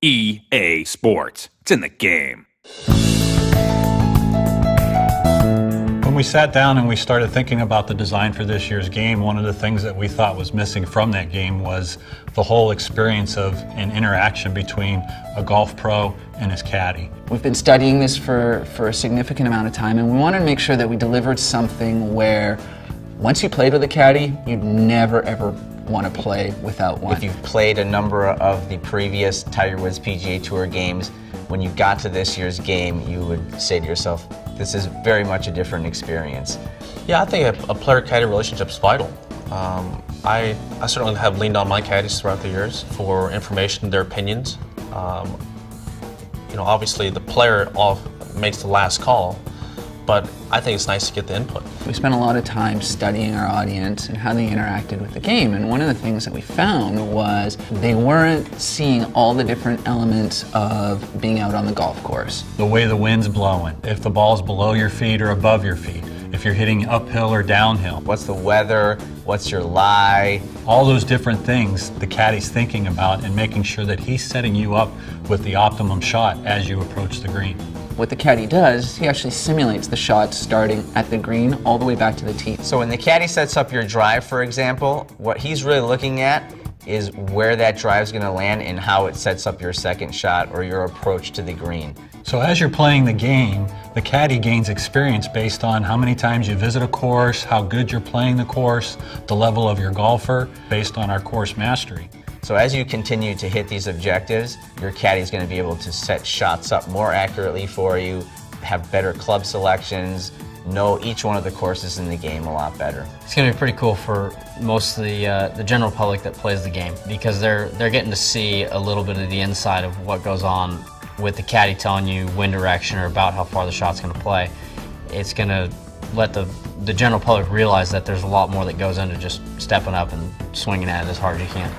EA Sports. It's in the game. When we sat down and we started thinking about the design for this year's game, one of the things that we thought was missing from that game was the whole experience of an interaction between a golf pro and his caddy. We've been studying this for a significant amount of time, and we wanted to make sure that we delivered something where once you played with a caddy, you'd never ever want to play without one. If you've played a number of the previous Tiger Woods PGA Tour games, when you got to this year's game, you would say to yourself, this is very much a different experience. Yeah, I think a player-caddy relationship is vital. I certainly have leaned on my caddies throughout the years for information, their opinions. You know, obviously the player makes the last call, but I think it's nice to get the input. We spent a lot of time studying our audience and how they interacted with the game, and one of the things that we found was they weren't seeing all the different elements of being out on the golf course. The way the wind's blowing, if the ball's below your feet or above your feet, if you're hitting uphill or downhill. What's the weather? What's your lie? All those different things the caddy's thinking about and making sure that he's setting you up with the optimum shot as you approach the green. What the caddy does, he actually simulates the shot starting at the green all the way back to the tee. So when the caddy sets up your drive, for example, what he's really looking at is where that drive's going to land and how it sets up your second shot or your approach to the green. So as you're playing the game, the caddy gains experience based on how many times you visit a course, how good you're playing the course, the level of your golfer, based on our course mastery. So as you continue to hit these objectives, your caddy is going to be able to set shots up more accurately for you, have better club selections, know each one of the courses in the game a lot better. It's going to be pretty cool for most of the general public that plays the game, because they're getting to see a little bit of the inside of what goes on with the caddy telling you wind direction or about how far the shot's going to play. It's going to let the general public realize that there's a lot more that goes into just stepping up and swinging at it as hard as you can.